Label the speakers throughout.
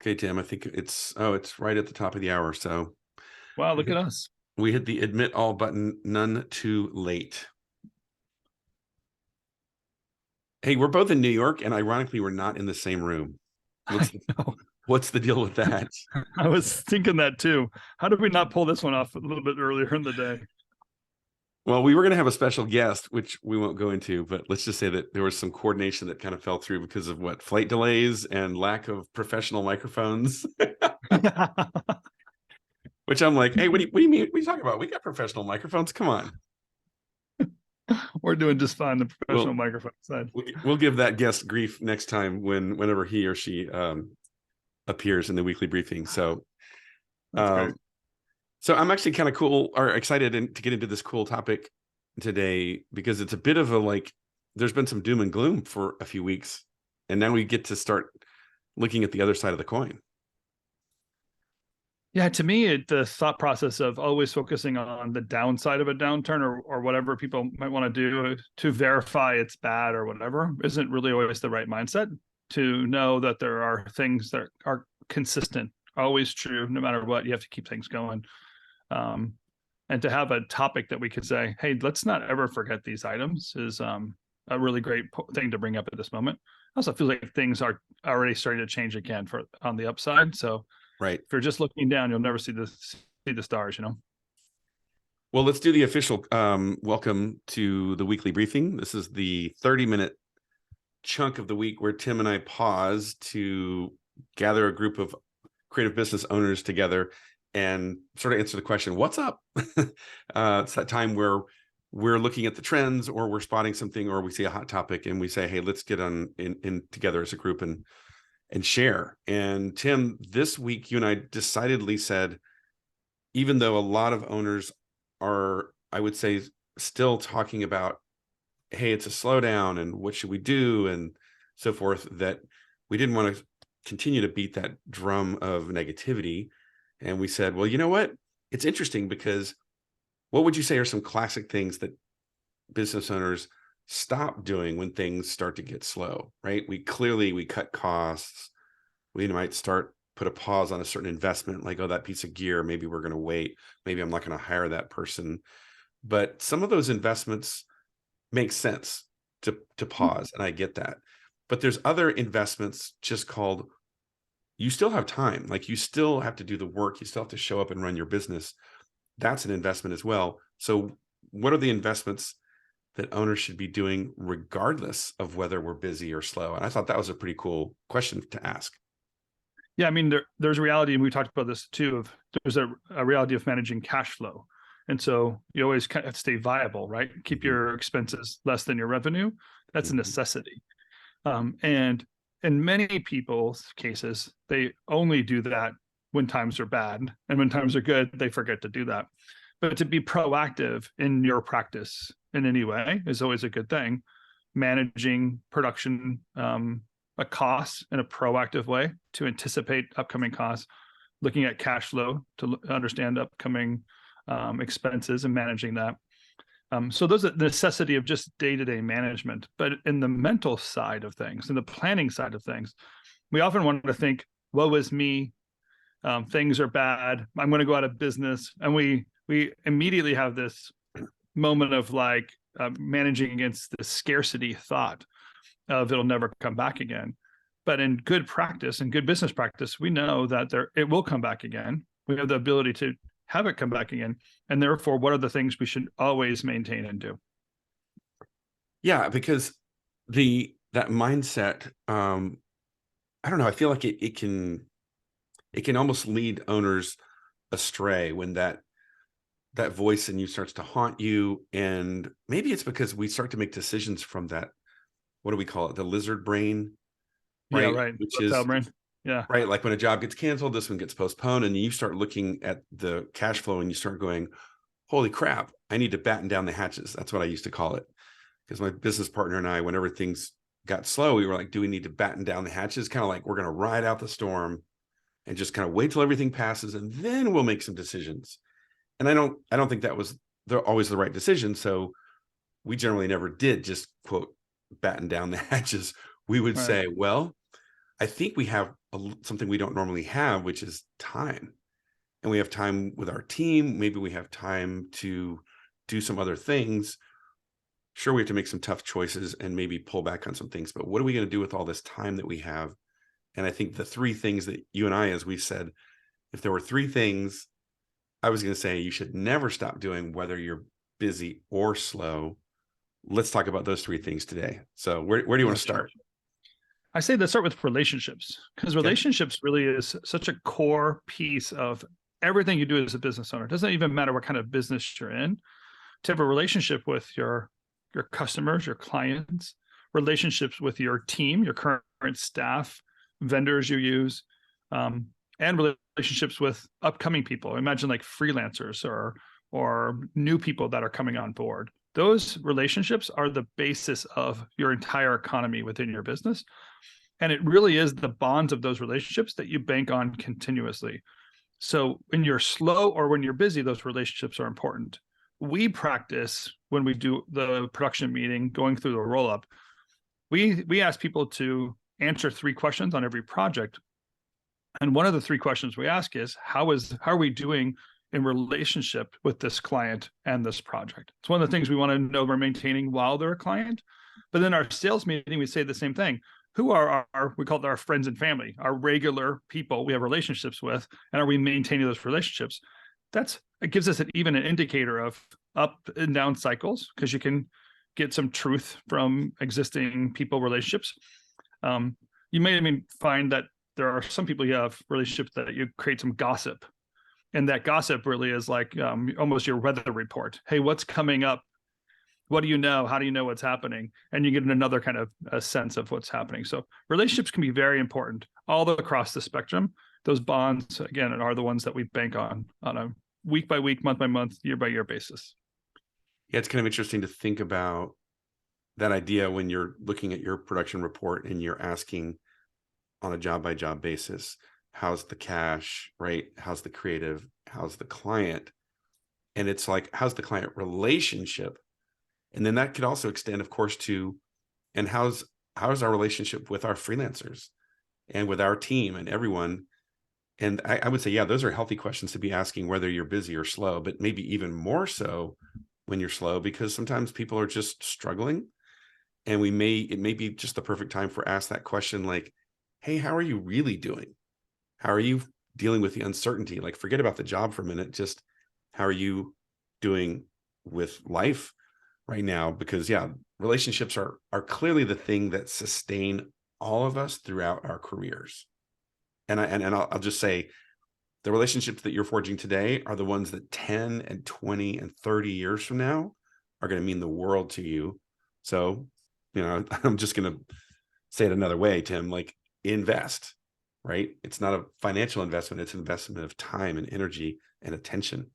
Speaker 1: Okay, Tim, I think it's right at the top of the hour. So
Speaker 2: Wow, look at us.
Speaker 1: we hit the admit all button, none too late. Hey, we're both in New York, and ironically, we're not in the same room. What's the deal with that?
Speaker 2: I was thinking that too. How did we not pull this one off a little bit earlier in the day?
Speaker 1: Well, we were going to have a special guest, which we won't go into, but let's just say that there was some coordination that kind of fell through because of flight delays and lack of professional microphones. Which I'm like, hey, what do you mean? What are you talking about? We got professional microphones. Come on.
Speaker 2: We're doing just fine. The professional microphone side.
Speaker 1: We'll give that guest grief next time whenever he or she appears in the weekly briefing. So, so I'm actually kind of excited to get into this cool topic today because it's a bit of there's been some doom and gloom for a few weeks, and now we get to start looking at the other side of the coin.
Speaker 2: Yeah, to me, the thought process of always focusing on the downside of a downturn or whatever people might want to do to verify it's bad or whatever isn't really always the right mindset. To know that there are things that are consistent, always true, no matter what, you have to keep things going. And to have a topic that we could say, hey, let's not ever forget these items is a really great thing to bring up at this moment. Also feels like things are already starting to change again on the upside. So
Speaker 1: right.
Speaker 2: If you're just looking down, you'll never see the stars,
Speaker 1: Well, let's do the official welcome to the weekly briefing. This is the 30-minute chunk of the week where Tim and I pause to gather a group of creative business owners together and sort of answer the question, what's up? It's that time where we're looking at the trends or we're spotting something or we see a hot topic and we say, hey, let's get in together as a group and share. And Tim, this week, you and I decidedly said, even though a lot of owners are, I would say, still talking about, hey, it's a slowdown and what should we do and so forth, that we didn't want to continue to beat that drum of negativity. And we said, well, you know what? It's interesting because what would you say are some classic things that business owners stop doing when things start to get slow, right? We cut costs. We might put a pause on a certain investment, like, oh, that piece of gear, maybe we're going to wait. Maybe I'm not going to hire that person. But some of those investments make sense to pause. And I get that. But there's other investments just called, you still have time. Like you still have to do the work. You still have to show up and run your business. That's an investment as well. So what are the investments that owners should be doing regardless of whether we're busy or slow? And I thought that was a pretty cool question to ask.
Speaker 2: Yeah, I mean, there's a reality, and we talked about this too, there's a reality of managing cash flow. And so you always kind of have to stay viable, right? Keep your expenses less than your revenue. That's a necessity. And in many people's cases, they only do that when times are bad. And when times are good, they forget to do that. But to be proactive in your practice in any way is always a good thing. Managing production costs in a proactive way to anticipate upcoming costs, looking at cash flow to understand upcoming expenses and managing that. So those are the necessity of just day-to-day management. But in the mental side of things, in the planning side of things, we often want to think, woe is me, things are bad, I'm going to go out of business. And we immediately have this moment of managing against the scarcity thought of it'll never come back again. But in good practice and good business practice, we know that it will come back again. We have the ability to have it come back again. And therefore, what are the things we should always maintain and do?
Speaker 1: Yeah, because that mindset, I don't know, I feel like it can almost lead owners astray when that voice in you starts to haunt you. And maybe it's because we start to make decisions from that, what do we call it? The lizard brain, right?
Speaker 2: Yeah, right.
Speaker 1: Which is
Speaker 2: brain. Yeah.
Speaker 1: Right. Like when a job gets canceled, this one gets postponed, and you start looking at the cash flow and you start going, holy crap, I need to batten down the hatches. That's what I used to call it. Because my business partner and I, whenever things got slow, we were like, do we need to batten down the hatches? Kind of like we're going to ride out the storm and just kind of wait till everything passes and then we'll make some decisions. And I don't think that was always the right decision. So we generally never did just, quote, batten down the hatches. We would say, well, I think we have something we don't normally have, which is time. And we have time with our team. Maybe we have time to do some other things. Sure, we have to make some tough choices and maybe pull back on some things, but what are we going to do with all this time that we have? And I think the three things that you and I, as we said, if there were three things, I was going to say you should never stop doing, whether you're busy or slow. Let's talk about those three things today. So where do you want to start?
Speaker 2: I say let's start with relationships, because relationships really is such a core piece of everything you do as a business owner. It doesn't even matter what kind of business you're in. To have a relationship with your customers, your clients, relationships with your team, your current staff, vendors you use, and relationships with upcoming people. Imagine like freelancers or new people that are coming on board. Those relationships are the basis of your entire economy within your business. And it really is the bonds of those relationships that you bank on continuously. So when you're slow or when you're busy, those relationships are important. We practice when we do the production meeting, going through the roll-up, we ask people to answer 3 questions on every project. And one of the 3 questions we ask is, how are we doing in relationship with this client and this project? It's one of the things we want to know we're maintaining while they're a client. But then our sales meeting, we say the same thing. Who are we call it our friends and family, our regular people we have relationships with, and are we maintaining those relationships? It gives us even an indicator of up and down cycles, because you can get some truth from existing people relationships. You may find that there are some people you have relationships that you create some gossip, and that gossip really is like almost your weather report. Hey, what's coming up? What do you know? How do you know what's happening? And you get another kind of a sense of what's happening. So relationships can be very important all across the spectrum. Those bonds, again, are the ones that we bank on a week by week, month by month, year by year basis.
Speaker 1: Yeah, it's kind of interesting to think about that idea when you're looking at your production report and you're asking on a job by job basis, how's the cash, right? How's the creative? How's the client? And it's like, how's the client relationship? And then that could also extend, of course, to, and how's our relationship with our freelancers and with our team and everyone? And I would say, yeah, those are healthy questions to be asking, whether you're busy or slow, but maybe even more so when you're slow, because sometimes people are just struggling. And it may be just the perfect time for ask that question, like, hey, how are you really doing? How are you dealing with the uncertainty? Like, forget about the job for a minute. Just how are you doing with life right now? Because yeah, relationships are clearly the thing that sustain all of us throughout our careers. And I'll just say, the relationships that you're forging today are the ones that 10 and 20 and 30 years from now are going to mean the world to you. So, I'm just going to say it another way, Tim, like, invest, right? It's not a financial investment. It's an investment of time and energy and attention.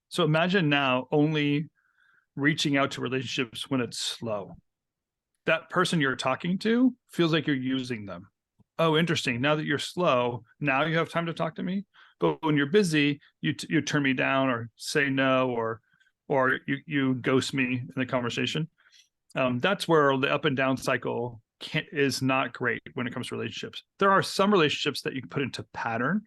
Speaker 2: So imagine now only reaching out to relationships when it's slow. That person you're talking to feels like you're using them. Oh, interesting. Now that you're slow, now you have time to talk to me. But when you're busy, you turn me down or say no, or you ghost me in the conversation. That's where the up and down cycle is not great when it comes to relationships. There are some relationships that you can put into pattern.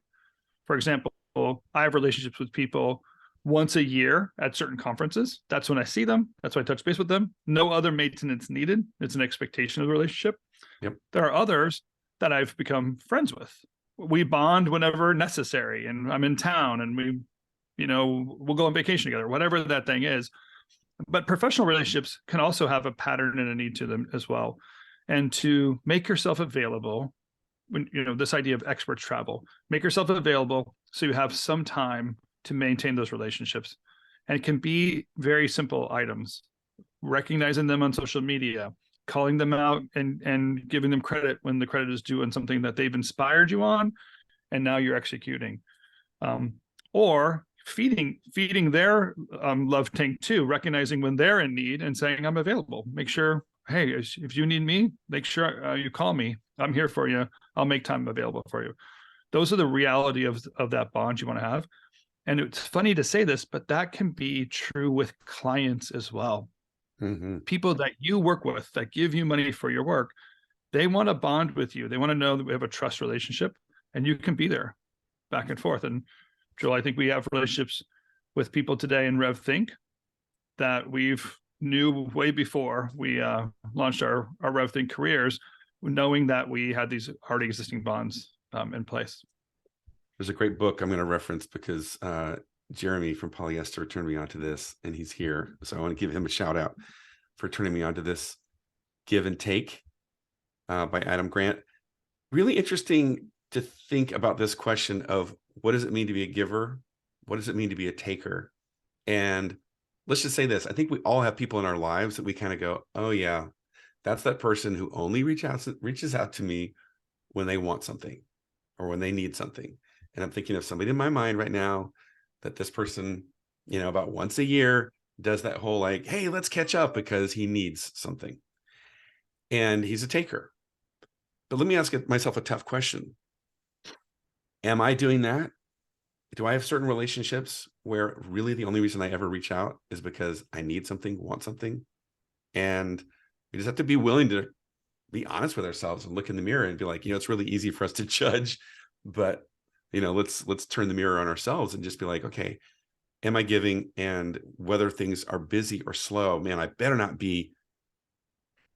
Speaker 2: For example, I have relationships with people once a year at certain conferences. That's when I see them. That's when I touch base with them. No other maintenance needed. It's an expectation of the relationship.
Speaker 1: Yep.
Speaker 2: There are others that I've become friends with. We bond whenever necessary, and I'm in town and we'll go on vacation together, whatever that thing is. But professional relationships can also have a pattern and a need to them as well. And to make yourself available, when this idea of expert travel, make yourself available so you have some time to maintain those relationships. And it can be very simple items, recognizing them on social media, calling them out and giving them credit when the credit is due on something that they've inspired you on, and now you're executing. Or feeding their love tank too, recognizing when they're in need and saying, I'm available. Make sure, hey, if you need me, make sure you call me. I'm here for you. I'll make time available for you. Those are the reality of that bond you want to have. And it's funny to say this, but that can be true with clients as well. Mm-hmm. People that you work with that give you money for your work, They want to bond with you. They want to know that we have a trust relationship and you can be there back and forth. And Joel, I think we have relationships with people today in RevThink that we've knew way before we launched our RevThink careers, knowing that we had these already existing bonds in place.
Speaker 1: There's a great book I'm going to reference because Jeremy from Polyester turned me on to this, and he's here. So I want to give him a shout out for turning me on to this, Give and Take by Adam Grant. Really interesting to think about this question of what does it mean to be a giver? What does it mean to be a taker? And let's just say this. I think we all have people in our lives that we kind of go, oh yeah, that's that person who only reaches out to me when they want something or when they need something. And I'm thinking of somebody in my mind right now that this person, about once a year does that whole like, hey, let's catch up because he needs something. And he's a taker. But let me ask myself a tough question. Am I doing that? Do I have certain relationships where really the only reason I ever reach out is because I need something, want something? And we just have to be willing to be honest with ourselves and look in the mirror and be like, it's really easy for us to judge, but let's turn the mirror on ourselves and just be like, okay, am I giving? And whether things are busy or slow, man, I better not be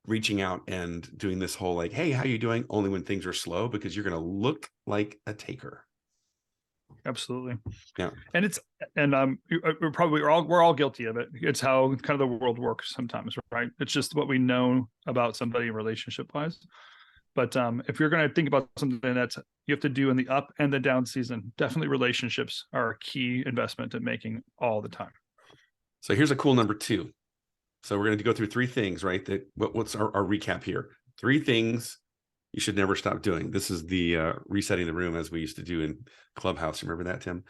Speaker 1: reaching out and doing this whole like, hey, how you doing? Only when things are slow, because you're going to look like a taker.
Speaker 2: Absolutely.
Speaker 1: Yeah.
Speaker 2: And we're all guilty of it. It's how kind of the world works sometimes, right? It's just what we know about somebody relationship wise. But if you're going to think about something that you have to do in the up and the down season, definitely relationships are a key investment in making all the time.
Speaker 1: So here's a cool number 2. So we're going to go through 3 things, right? What's our recap here? 3 things you should never stop doing. This is the resetting the room as we used to do in Clubhouse. Remember that, Tim?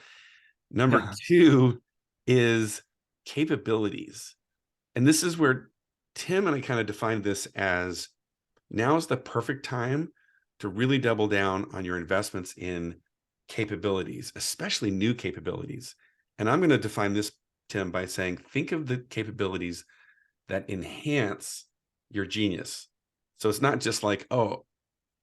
Speaker 1: Number 2 is capabilities. And this is where Tim and I kind of defined this as now is the perfect time to really double down on your investments in capabilities, especially new capabilities. And I'm going to define this, Tim, by saying, think of the capabilities that enhance your genius. So it's not just like, oh,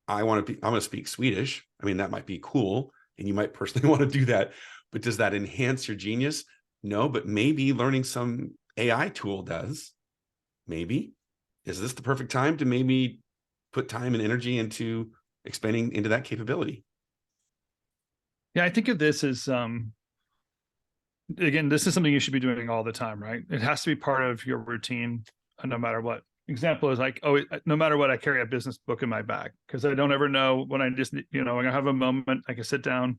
Speaker 1: I want to speak Swedish. I mean, that might be cool. And you might personally want to do that, but does that enhance your genius? No, but maybe learning some AI tool does. Maybe. Is this the perfect time to maybe put time and energy into expanding into that capability?
Speaker 2: Yeah, I think of this as, again, this is something you should be doing all the time, right? It has to be part of your routine, no matter what. Example is like, no matter what, I carry a business book in my bag because I don't ever know when I just, when I have a moment, I can sit down,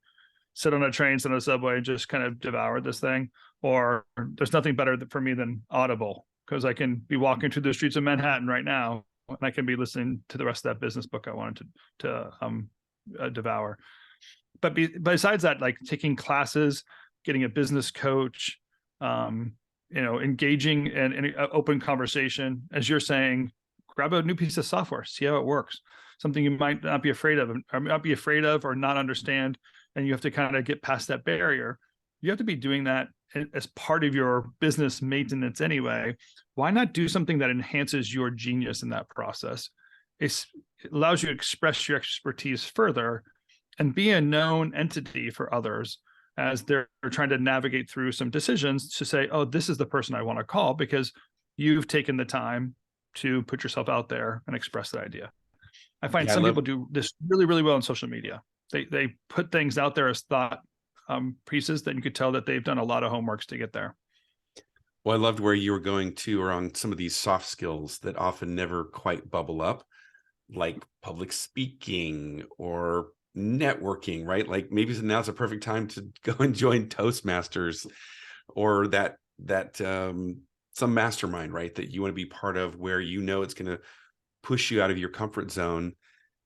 Speaker 2: sit on a train, sit on a subway, and just kind of devour this thing. Or there's nothing better for me than Audible because I can be walking through the streets of Manhattan right now and I can be listening to the rest of that business book I wanted to devour. But besides that, like taking classes, getting a business coach, engaging in an open conversation, as you're saying, grab a new piece of software, see how it works. Something you might not be afraid of, or not understand, and you have to kind of get past that barrier. You have to be doing that as part of your business maintenance anyway. Why not do something that enhances your genius in that process? It allows you to express your expertise further and be a known entity for others as they're trying to navigate through some decisions to say, oh, this is the person I want to call because you've taken the time to put yourself out there and express that idea. I find some people do this really, really well on social media. They put things out there as thought pieces that you could tell that they've done a lot of homeworks to get there.
Speaker 1: Well, I loved where you were going to around some of these soft skills that often never quite bubble up, like public speaking or networking, right? Like maybe now's a perfect time to go and join Toastmasters or that some mastermind, right? That you want to be part of where it's going to push you out of your comfort zone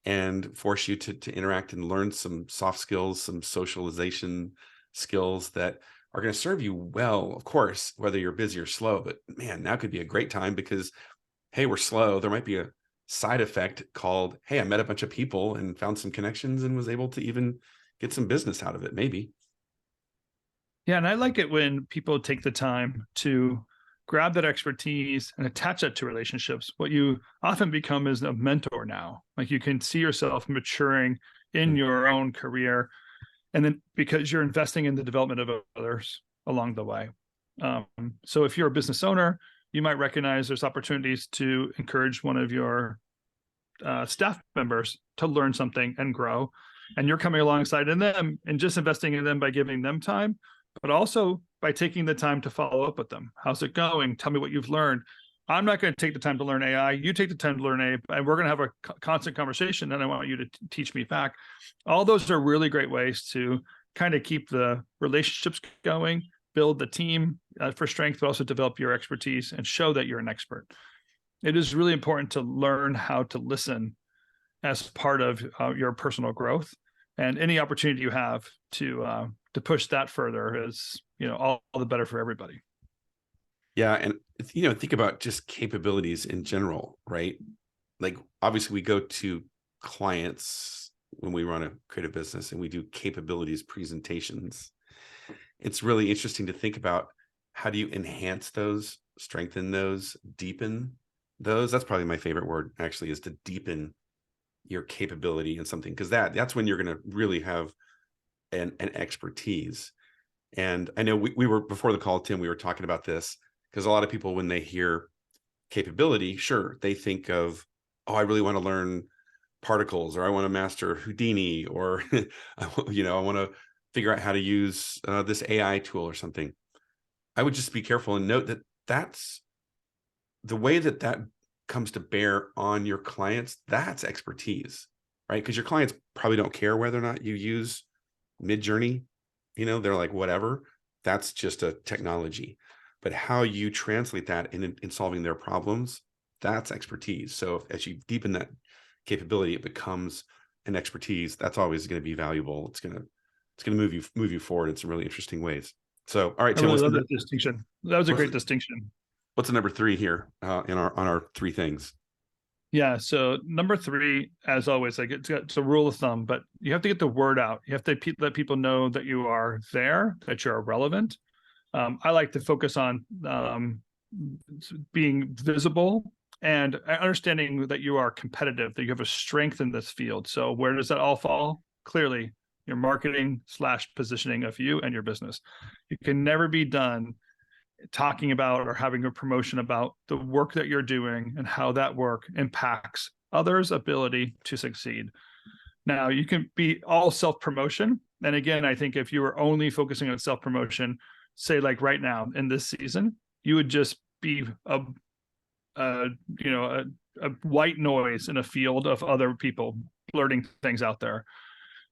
Speaker 1: and force you to interact and learn some soft skills, some socialization skills that are going to serve you well, of course, whether you're busy or slow. But man, now could be a great time because, hey, we're slow. There might be a side effect called, hey, I met a bunch of people and found some connections and was able to even get some business out of it, maybe.
Speaker 2: Yeah, and I like it when people take the time to grab that expertise and attach that to relationships, what you often become is a mentor now. Like, you can see yourself maturing in your own career, and then because you're investing in the development of others along the way. So if you're a business owner, you might recognize there's opportunities to encourage one of your staff members to learn something and grow. And you're coming alongside in them and just investing in them by giving them time, but also by taking the time to follow up with them. How's it going? Tell me what you've learned. I'm not going to take the time to learn AI. You take the time to learn AI, and we're going to have a constant conversation. And I want you to teach me back. All those are really great ways to kind of keep the relationships going, build the team for strength, but also develop your expertise and show that you're an expert. It is really important to learn how to listen as part of your personal growth, and any opportunity you have to push that further is, all the better for everybody.
Speaker 1: Yeah. And, think about just capabilities in general, right? Like, obviously we go to clients when we run a creative business and we do capabilities presentations. It's really interesting to think about, how do you enhance those, strengthen those, deepen those? That's probably my favorite word, actually, is to deepen your capability in something, because that's when you're going to really have an expertise. And I know we were, before the call, Tim, we were talking about this, because a lot of people, when they hear capability, sure, they think of, oh, I really want to learn particles, or I want to master Houdini, or I want to figure out how to use this AI tool or something. I would just be careful and note that that's the way that comes to bear on your clients. That's expertise, right? Because your clients probably don't care whether or not you use Midjourney. They're like, whatever, that's just a technology. But how you translate that in solving their problems, that's expertise. So as you deepen that capability, it becomes an expertise. That's always going to be valuable. It's going to move you forward in some really interesting ways. So, all right, Tim,
Speaker 2: I really love that distinction. That was a great distinction.
Speaker 1: What's the number 3 here on our 3 things?
Speaker 2: Yeah. So number 3, as always, like, it's a rule of thumb, but you have to get the word out. You have to let people know that you are there, that you're relevant. I like to focus on being visible and understanding that you are competitive, that you have a strength in this field. So where does that all fall? Clearly, your marketing / positioning of you and your business. You can never be done talking about or having a promotion about the work that you're doing and how that work impacts others' ability to succeed. Now, you can be all self-promotion. And again, I think if you were only focusing on self-promotion, say like right now in this season, you would just be a white noise in a field of other people blurting things out there.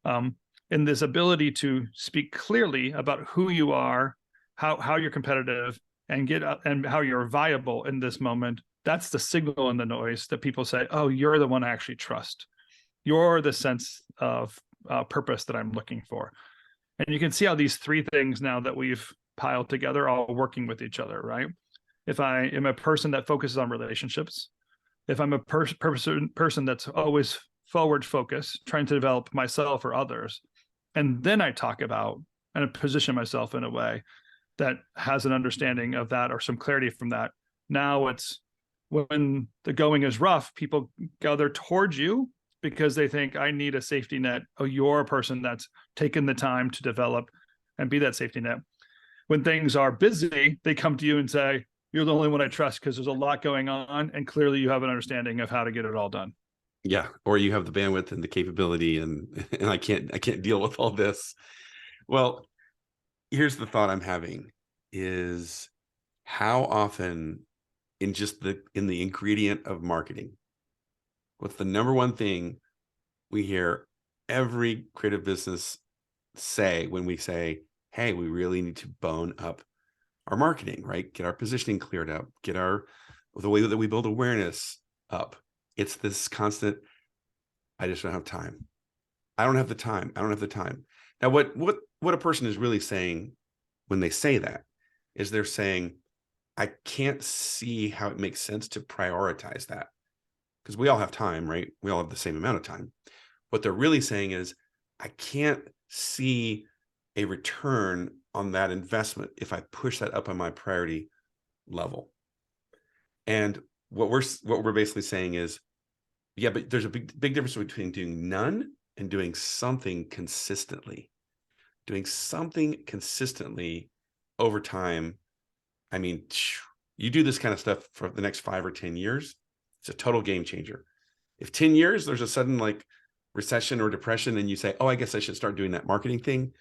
Speaker 2: And this ability to speak clearly about who you are, how you're competitive, and how you're viable in this moment, that's the signal in the noise that people say, oh, you're the one I actually trust. You're the sense of purpose that I'm looking for. And you can see how these 3 things now that we've piled together all working with each other, right? If I am a person that focuses on relationships, if I'm a person that's always forward focused, trying to develop myself or others, and then I talk about and position myself in a way that has an understanding of that or some clarity from that. Now it's, when the going is rough, people gather towards you because they think, I need a safety net. Oh, you're a person that's taken the time to develop and be that safety net. When things are busy, they come to you and say, you're the only one I trust because there's a lot going on, and clearly you have an understanding of how to get it all done.
Speaker 1: Yeah. Or you have the bandwidth and the capability, and I can't deal with all this. Well, here's the thought I'm having is, how often in the ingredient of marketing, what's the number one thing we hear every creative business say when we say, hey, we really need to bone up our marketing, right? Get our positioning cleared up, get the way that we build awareness up. It's this constant, I just don't have time. I don't have the time. I don't have the time. Now, what a person is really saying when they say that is, they're saying, I can't see how it makes sense to prioritize that, because we all have time, right? We all have the same amount of time. What they're really saying is, I can't see a return on that investment if I push that up on my priority level. And what we're basically saying is, yeah, but there's a big difference between doing none and doing something consistently. Doing something consistently over time. I mean, you do this kind of stuff for the next 5 or 10 years, it's a total game changer. If 10 years there's a sudden like recession or depression and you say, oh, I guess I should start doing that marketing thing,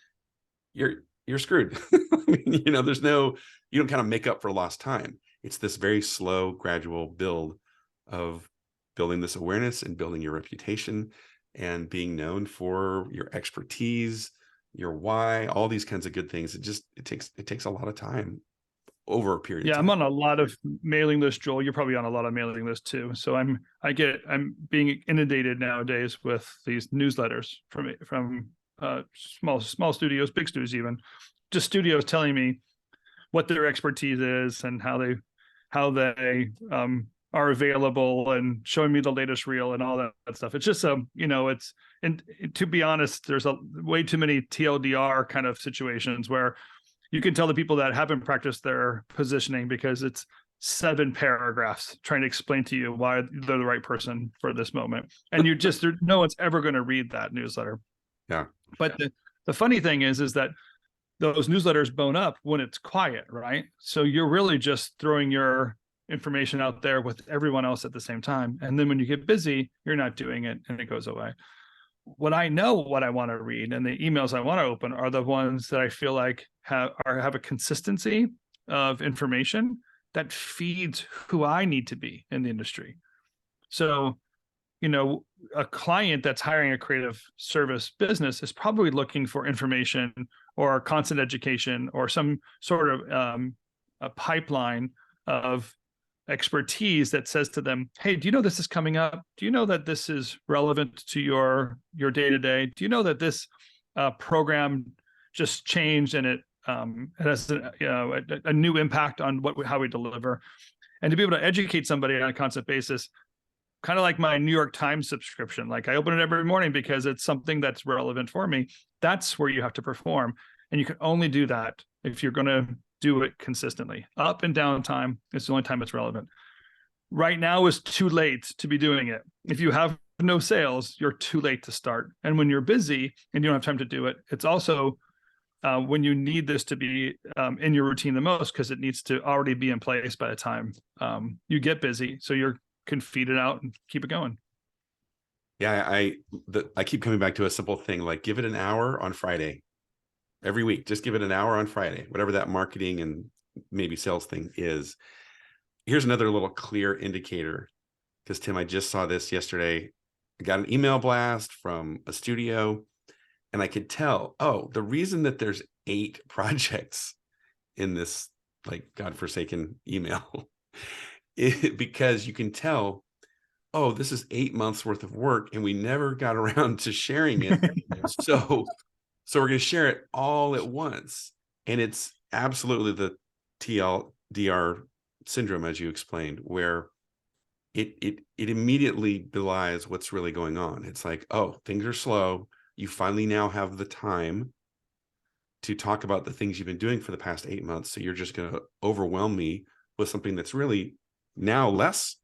Speaker 1: you're screwed. I mean, you don't kind of make up for lost time. It's this very slow, gradual build of building this awareness and building your reputation and being known for your expertise, your why, all these kinds of good things. It takes a lot of time over a period of time.
Speaker 2: I'm on a lot of mailing lists, Joel. You're probably on a lot of mailing lists too. So I'm being inundated nowadays with these newsletters from small studios, big studios, even just studios telling me what their expertise is and how they are available and showing me the latest reel and all that stuff. It's just and to be honest, there's way too many TLDR kind of situations where you can tell the people that haven't practiced their positioning because it's 7 paragraphs trying to explain to you why they're the right person for this moment. And no one's ever going to read that newsletter.
Speaker 1: Yeah.
Speaker 2: But the funny thing is that those newsletters bone up when it's quiet, right? So you're really just throwing your information out there with everyone else at the same time. And then when you get busy, you're not doing it and it goes away. What I know what I want to read and the emails I want to open are the ones that I feel like have a consistency of information that feeds who I need to be in the industry. So, a client that's hiring a creative service business is probably looking for information or constant education or some sort of a pipeline of expertise that says to them, hey, do you know this is coming up? Do you know that this is relevant to your day-to-day? Do you know that this program just changed and it has a new impact on how we deliver? And to be able to educate somebody on a constant basis, kind of like my New York Times subscription, like I open it every morning because it's something that's relevant for me. That's where you have to perform. And you can only do that if you're going to do it consistently. Up and down time is the only time it's relevant. Right now is too late to be doing it. If you have no sales, you're too late to start. And when you're busy and you don't have time to do it, it's also when you need this to be in your routine the most, because it needs to already be in place by the time you get busy. So you can feed it out and keep it going.
Speaker 1: Yeah, I keep coming back to a simple thing, like give it an hour on Friday. Every week, just give it an hour on Friday, whatever that marketing and maybe sales thing is. Here's another little clear indicator, because Tim, I just saw this yesterday. I got an email blast from a studio and I could tell, oh, the reason that there's 8 projects in this like godforsaken email because you can tell, oh, this is 8 months worth of work and we never got around to sharing it. So we're going to share it all at once. And it's absolutely the TLDR syndrome, as you explained, where it immediately belies what's really going on. It's like, oh, things are slow. You finally now have the time to talk about the things you've been doing for the past 8 months. So you're just going to overwhelm me with something that's really now less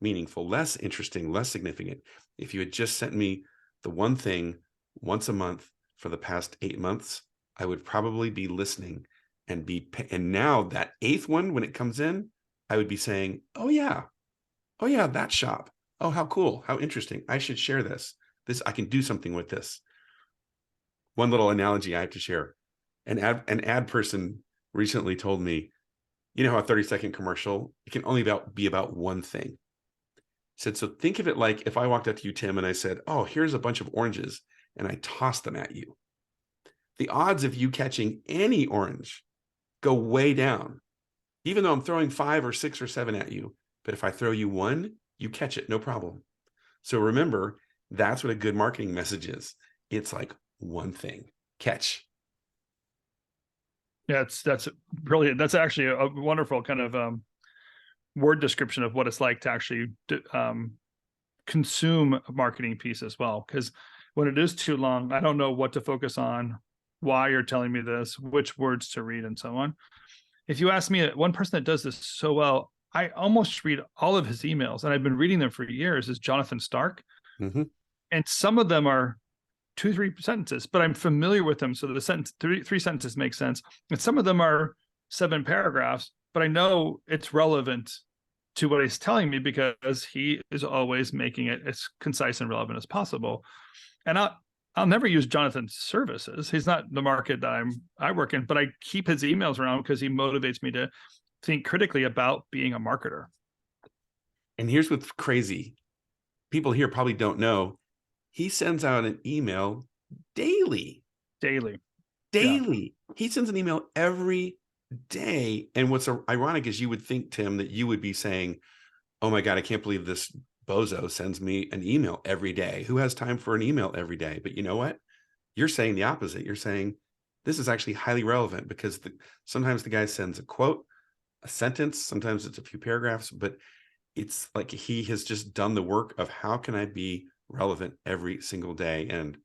Speaker 1: meaningful, less interesting, less significant. If you had just sent me the one thing once a month for the past 8 months, I would probably be listening and now that 8th one, when it comes in, I would be saying, oh yeah, that shop. Oh, how cool. How interesting. I should share this. I can do something with this. One little analogy I have to share. An ad person recently told me, you know how a 30-second commercial, it can only be about one thing. He said, so think of it like if I walked up to you, Tim, and I said, oh, here's a bunch of oranges, and I toss them at you. The odds of you catching any orange go way down, even though I'm throwing 5 or 6 or 7 at you. But if I throw you one, you catch it, no problem. So remember, that's what a good marketing message is. It's like one thing, catch.
Speaker 2: Yeah, that's brilliant. That's actually a wonderful kind of word description of what it's like to actually consume a marketing piece as well. Because when it is too long, I don't know what to focus on, why you're telling me this, which words to read, and so on. if you ask me, one person that does this so well, I almost read all of his emails, and I've been reading them for years, is Jonathan Stark.
Speaker 1: Mm-hmm.
Speaker 2: And some of them are 2-3 sentences, but I'm familiar with them. So the sentence, three sentences make sense. And some of them are 7 paragraphs, but I know it's relevant to what he's telling me because he is always making it as concise and relevant as possible. And I'll never use Jonathan's services. He's not the market that I work in, but I keep his emails around because he motivates me to think critically about being a marketer.
Speaker 1: And here's what's crazy. People here probably don't know. He sends out an email daily.
Speaker 2: Daily.
Speaker 1: He sends an email every day. And what's ironic is you would think, Tim, that you would be saying, oh my God, I can't believe this bozo sends me an email every day. Who has time for an email every day? But you know what? You're saying the opposite. You're saying this is actually highly relevant because sometimes the guy sends a quote, a sentence, sometimes it's a few paragraphs, but it's like he has just done the work of how can I be relevant every single day. And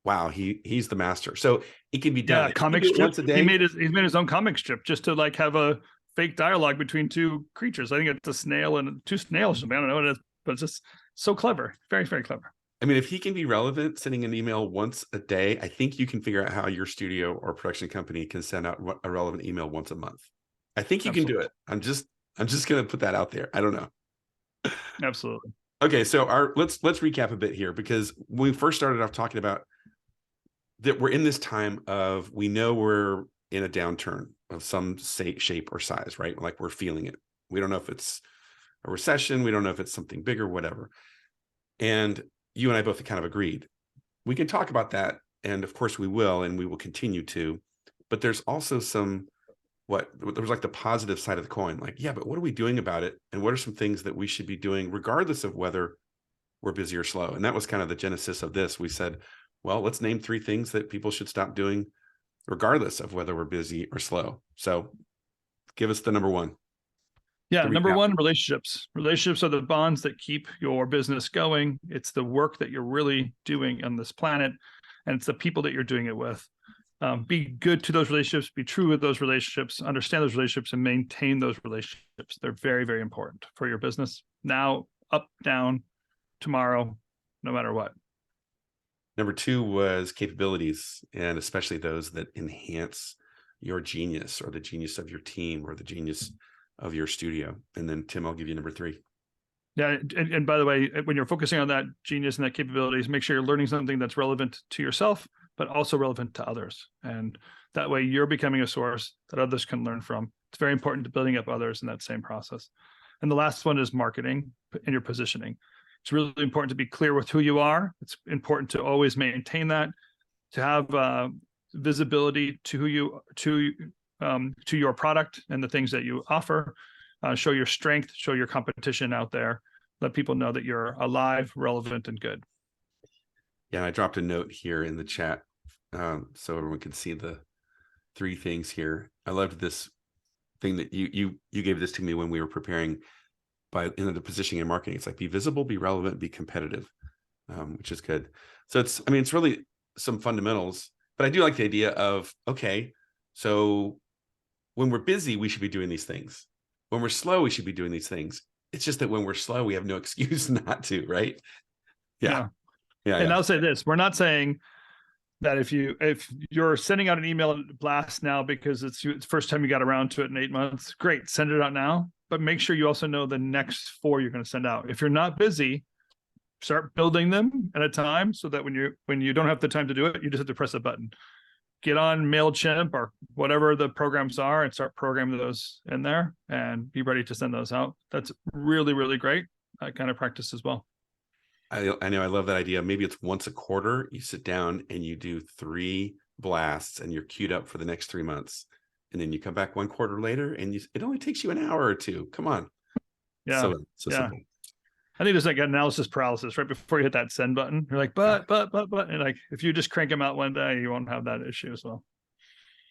Speaker 1: wow, he's the master. So it can be done.
Speaker 2: Yeah, comic strip. Once a day. He's made his own comic strip just to like have a fake dialogue between 2 creatures. I think it's a snail and 2 snails. I don't know what it is, but it's just so clever. Very, very clever.
Speaker 1: I mean, if he can be relevant, sending an email once a day, I think you can figure out how your studio or production company can send out a relevant email once a month. I think you can do it. I'm just going to put that out there. I don't know.
Speaker 2: Absolutely.
Speaker 1: Okay, so let's recap a bit here, because when we first started off talking about that, we're in this time of, we know we're in a downturn of some shape or size, right? Like we're feeling it. We don't know if it's a recession. We don't know if it's something bigger, whatever. And you and I both kind of agreed. We can talk about that. And of course we will, and we will continue to, but there's also there was like the positive side of the coin. Like, yeah, but what are we doing about it? And what are some things that we should be doing regardless of whether we're busy or slow? And that was kind of the genesis of this. We said, well, let's name 3 things that people should stop doing regardless of whether we're busy or slow. So give us the number 1.
Speaker 2: Yeah. Number 1, relationships. Relationships are the bonds that keep your business going. It's the work that you're really doing on this planet, and it's the people that you're doing it with. Be good to those relationships, be true with those relationships, understand those relationships, and maintain those relationships. They're very, very important for your business now, up, down, tomorrow, no matter what.
Speaker 1: Number 2 was capabilities, and especially those that enhance your genius or the genius of your team or the genius of your studio. And then Tim, I'll give you number 3.
Speaker 2: Yeah. And by the way, when you're focusing on that genius and that capabilities, make sure you're learning something that's relevant to yourself, but also relevant to others. And that way you're becoming a source that others can learn from. It's very important to building up others in that same process. And the last one is marketing and your positioning. It's really important to be clear with who you are. It's important to always maintain that, to have visibility to who you, to your product and the things that you offer. Show your strength, show your competition out there. Let people know that you're alive, relevant, and good.
Speaker 1: Yeah, I dropped a note here in the chat so everyone can see the 3 things here. I loved this thing that you gave this to me when we were preparing in the positioning and marketing. It's like, be visible, be relevant, be competitive, which is good. So it's really some fundamentals, but I do like the idea of, okay, so when we're busy, we should be doing these things. When we're slow, we should be doing these things. It's just that when we're slow, we have no excuse not to, right? Yeah. And
Speaker 2: I'll say this, we're not saying that if you're sending out an email blast now because it's the first time you got around to it in 8 months, great, send it out now, but make sure you also know the next 4 you're going to send out. If you're not busy, start building them at a time so that when you don't have the time to do it, you just have to press a button. Get on MailChimp or whatever the programs are and start programming those in there and be ready to send those out. That's really, really great. I kind of practice as well.
Speaker 1: I know. I love that idea. Maybe it's once a quarter, you sit down and you do 3 blasts and you're queued up for the next 3 months. And then you come back 1 quarter later and it only takes you an hour or 2. Come on.
Speaker 2: Yeah.
Speaker 1: So simple.
Speaker 2: I think there's like analysis paralysis right before you hit that send button. You're like, but, and like, if you just crank them out one day, you won't have that issue as well.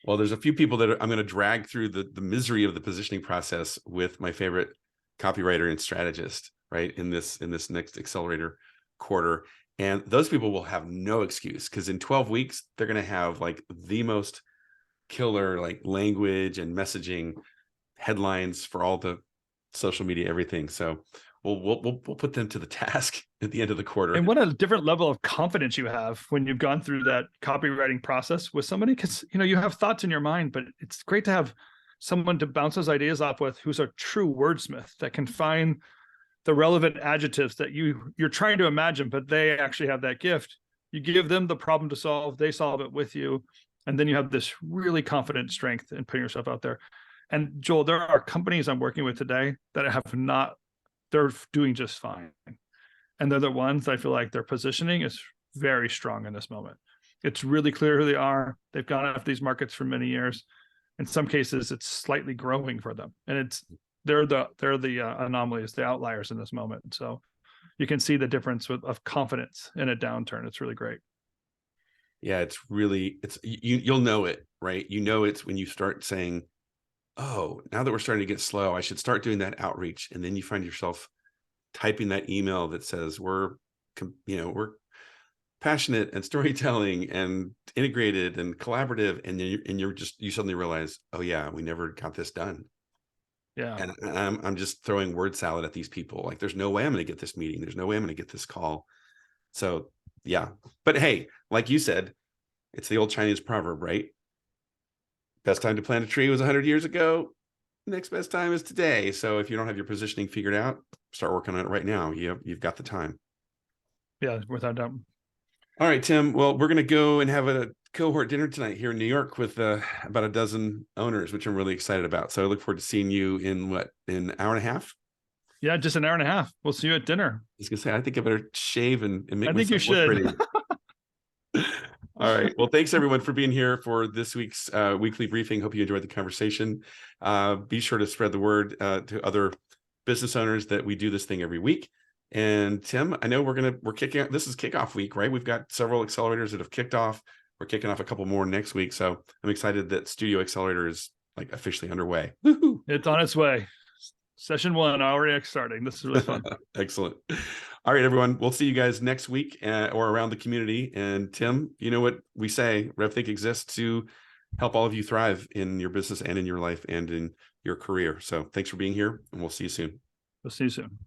Speaker 1: Well, there's a few people that I'm going to drag through the misery of the positioning process with my favorite copywriter and strategist, right? In this next accelerator quarter. And those people will have no excuse because in 12 weeks, they're going to have like the most killer like language and messaging headlines for all the social media, everything. So we'll put them to the task at the end of the quarter.
Speaker 2: And what a different level of confidence you have when you've gone through that copywriting process with somebody, because you have thoughts in your mind, but it's great to have someone to bounce those ideas off with who's a true wordsmith that can find the relevant adjectives that you're trying to imagine, but they actually have that gift. You give them the problem to solve, they solve it with you, and then you have this really confident strength in putting yourself out there. And Joel, there are companies I'm working with today that they're doing just fine. And they're the ones that I feel like their positioning is very strong in this moment. It's really clear who they are. They've gone after these markets for many years. In some cases, it's slightly growing for them. And they're the anomalies, the outliers in this moment. So you can see the difference of confidence in a downturn. It's really great.
Speaker 1: Yeah, you'll know it, right? It's when you start saying, oh, now that we're starting to get slow, I should start doing that outreach. And then you find yourself typing that email that says we're passionate and storytelling and integrated and collaborative. And you suddenly realize, oh yeah, we never got this done.
Speaker 2: Yeah.
Speaker 1: And I'm just throwing word salad at these people. Like, there's no way I'm going to get this meeting. There's no way I'm going to get this call. So yeah, but hey, like you said, it's the old Chinese proverb, right? Best time to plant a tree was 100 years ago. Next best time is today. So if you don't have your positioning figured out, start working on it right now. You've got the time.
Speaker 2: Yeah, without doubt.
Speaker 1: All right, Tim. Well, we're going to go and have a cohort dinner tonight here in New York with about a dozen owners, which I'm really excited about. So I look forward to seeing you in an hour and a half?
Speaker 2: Yeah, just an hour and a half. We'll see you at dinner.
Speaker 1: I was going to say, I think I better shave and make myself
Speaker 2: you should.
Speaker 1: look pretty. All right. Well, thanks everyone for being here for this week's weekly briefing. Hope you enjoyed the conversation. Be sure to spread the word to other business owners that we do this thing every week. And Tim, I know we're kicking out. This is kickoff week, right? We've got several accelerators that have kicked off. We're kicking off a couple more next week. So I'm excited that Studio Accelerator is like officially underway. Woo-hoo.
Speaker 2: It's on its way. Session 1 already starting. This is really fun.
Speaker 1: Excellent. All right, everyone. We'll see you guys next week or around the community. And Tim, you know what we say, RevThink exists to help all of you thrive in your business and in your life and in your career. So thanks for being here, and we'll see you soon.
Speaker 2: We'll see you soon.